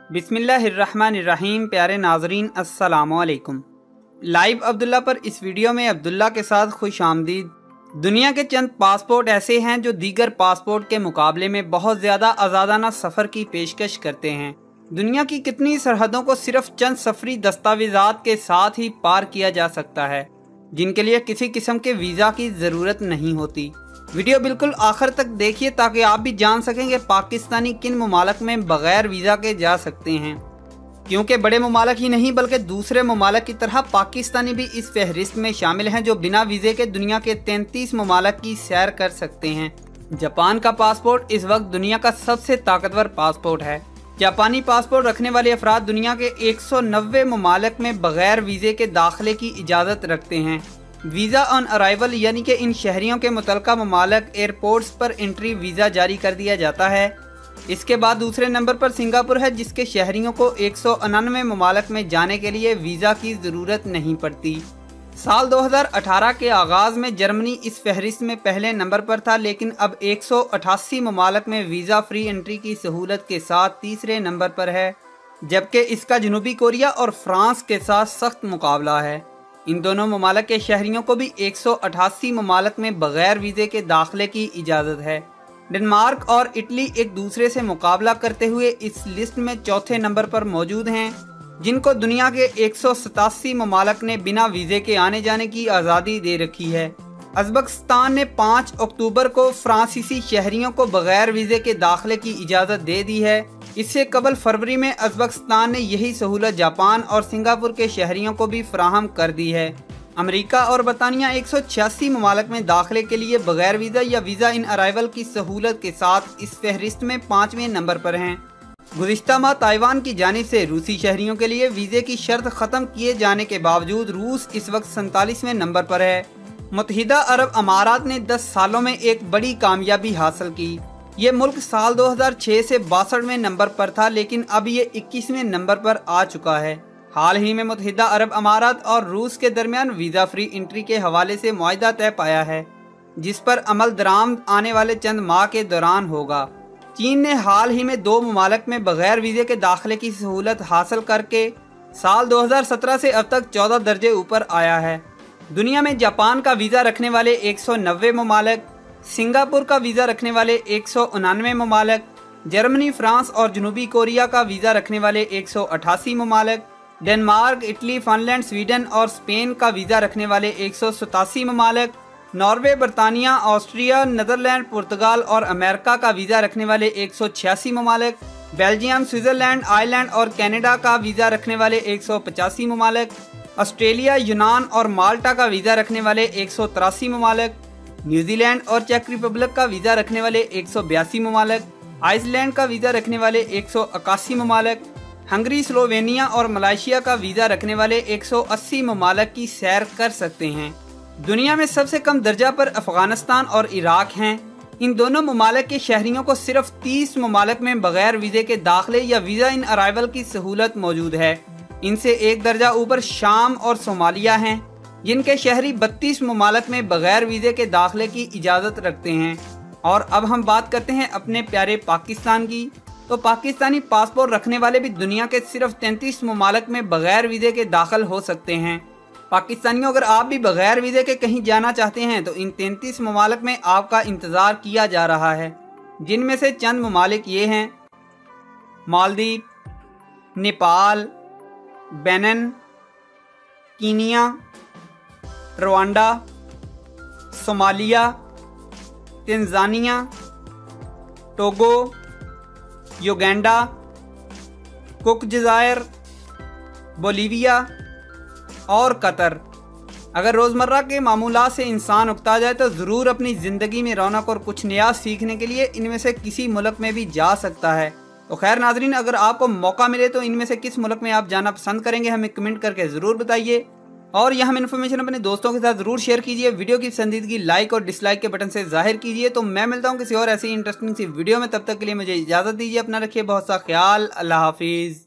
बिस्मिल्लाहिर्रहमानिर्रहीम। प्यारे नाजरीन अस्सलामुअलैकुम। लाइव अब्दुल्ला पर इस वीडियो में अब्दुल्ला के साथ खुश आमदीद। दुनिया के चंद पासपोर्ट ऐसे हैं जो दीगर पासपोर्ट के मुकाबले में बहुत ज़्यादा आज़ादाना सफ़र की पेशकश करते हैं। दुनिया की कितनी सरहदों को सिर्फ चंद सफरी दस्तावेज़ात के साथ ही पार किया जा सकता है, जिनके लिए किसी किस्म के वीज़ा की ज़रूरत नहीं होती। वीडियो बिल्कुल आखिर तक देखिए ताकि आप भी जान सकें कि पाकिस्तानी किन ममालिक में बग़ैर वीज़ा के जा सकते हैं, क्योंकि बड़े ममालिक ही नहीं बल्कि दूसरे ममालिक की तरह पाकिस्तानी भी इस फहरिस्त में शामिल हैं जो बिना वीज़े के दुनिया के 33 ममालिक की सैर कर सकते हैं। जापान का पासपोर्ट इस वक्त दुनिया का सबसे ताकतवर पासपोर्ट है। जापानी पासपोर्ट रखने वाले अफराद दुनिया के 190 ममालिक में बग़ैर वीज़े के दाखिले की इजाज़त रखते हैं। वीज़ा ऑन अराइवल यानी कि इन शहरियों के मुतलका ममालिक एयरपोर्ट्स पर एंट्री वीज़ा जारी कर दिया जाता है। इसके बाद दूसरे नंबर पर सिंगापुर है, जिसके शहरियों को 199 ममालिक में जाने के लिए वीज़ा की ज़रूरत नहीं पड़ती। साल 2018 के आगाज़ में जर्मनी इस फहरिस्त में पहले नंबर पर था, लेकिन अब 188 ममालिक में वीज़ा फ्री एंट्री की सहूलत के साथ तीसरे नंबर पर है, जबकि इसका जनूबी कोरिया और फ्रांस के साथ सख्त मुकाबला है। इन दोनों ममालिक के शहरियों को भी 188 ममालिक में बग़ैर वीज़े के दाखिले की इजाज़त है। डेनमार्क और इटली एक दूसरे से मुकाबला करते हुए इस लिस्ट में चौथे नंबर पर मौजूद हैं, जिनको दुनिया के 187 ममालिक ने बिना वीज़े के आने जाने की आज़ादी दे रखी है। उज़्बेकिस्तान ने 5 अक्टूबर को फ्रांसीसी शहरियों को बग़ैर वीज़े के दाखिले की इजाज़त दे दी है। इससे कबल फरवरी में उज़्बेकिस्तान ने यही सहूलत जापान और सिंगापुर के शहरियों को भी फराहम कर दी है। अमेरिका और बरतानिया 186 ममालिक में दाखिले के लिए बग़ैर वीज़ा या वीज़ा इन अराइवल की सहूलत के साथ इस फहरिस्त में 5वें नंबर पर हैं। गुज़िश्ता माह ताइवान की जानिब से रूसी शहरियों के लिए वीज़े की शर्त ख़त्म किए जाने के बावजूद रूस इस वक्त 47वें नंबर पर है। मुत्तहिदा अरब अमारात ने 10 सालों में एक बड़ी कामयाबी हासिल की। ये मुल्क साल 2006 से 62वें नंबर पर था, लेकिन अब ये 21वें नंबर पर आ चुका है। हाल ही में मुत्तहिदा अरब अमारात और रूस के दरमियान वीज़ा फ्री एंट्री के हवाले से मुआहिदा तय पाया है, जिस पर अमल दरामद आने वाले चंद माह के दौरान होगा। चीन ने हाल ही में 2 ममालिक में बग़ैर वीज़े के दाखिले की सहूलत हासिल करके साल 2017 से अब तक 14 दर्जे ऊपर आया है। दुनिया में जापान का वीज़ा रखने वाले 190 ममालिक, सिंगापुर का वीज़ा रखने वाले 189 ममालिक, जर्मनी, फ्रांस और जनूबी कोरिया का वीज़ा रखने वाले 188 ममालिक, डेनमार्क, इटली, फिनलैंड, स्वीडन और स्पेन का वीज़ा रखने वाले 187 ममालिक, नॉर्वे, बरतानिया, ऑस्ट्रिया, नीदरलैंड, पुर्तगाल और अमेरिका का वीज़ा रखने वाले 186 ममालिक, बेल्जियम, स्विट्ज़रलैंड, आयरलैंड और कनाडा का वीज़ा रखने वाले 185 ममालिक, ऑस्ट्रेलिया, यूनान और माल्टा का वीज़ा रखने वाले 183 ममालिक, न्यूजीलैंड और चेक रिपब्लिक का वीज़ा रखने वाले 182 ममालिक, आइसलैंड का वीज़ा रखने वाले 181 ममालिक, हंगरी, स्लोवेनिया और मलेशिया का वीज़ा रखने वाले 180 ममालिक की सैर कर सकते हैं। दुनिया में सबसे कम दर्जा पर अफगानिस्तान और इराक हैं। इन दोनों ममालिक के शहरियों को सिर्फ 30 ममालिक में बग़ैर वीज़े के दाखिले या वीज़ा इन अराइवल की सहूलत मौजूद है। इनसे एक दर्जा ऊपर शाम और सोमालिया हैं, जिनके शहरी 32 ममालिक में बग़ैर वीज़े के दाखिले की इजाज़त रखते हैं। और अब हम बात करते हैं अपने प्यारे पाकिस्तान की। तो पाकिस्तानी पासपोर्ट रखने वाले भी दुनिया के सिर्फ 33 ममालिक में बग़ैर वीज़े के दाखिल हो सकते हैं। पाकिस्तानियों, अगर आप भी बग़ैर वीज़े के कहीं जाना चाहते हैं तो इन 33 ममालिक में आपका इंतज़ार किया जा रहा है, जिनमें से चंद ममालिक ये हैं: Maldives, Nepal, Benin, Kenya, Rwanda, Somalia, Tanzania, Togo, Uganda, Cook जज़ायर, बोलीविया और कतर। अगर रोज़मर्रा के मामूलात से इंसान उकता जाए तो ज़रूर अपनी ज़िंदगी में रौनक और कुछ नया सीखने के लिए इनमें से किसी मुल्क में भी जा सकता है। तो खैर नाजरीन, अगर आपको मौका मिले तो इनमें से किस मुल्क में आप जाना पसंद करेंगे, हमें कमेंट करके ज़रूर बताइए। और यह हम इन्फॉर्मेशन अपने दोस्तों के साथ ज़रूर शेयर कीजिए। वीडियो की पसंदीदगी लाइक और डिसलाइक के बटन से जाहिर कीजिए। तो मैं मिलता हूँ किसी और ऐसी इंटरेस्टिंग सी वीडियो में, तब तक के लिए मुझे इजाज़त दीजिए। अपना रखिए बहुत सा ख्याल। अल्लाह हाफिज़।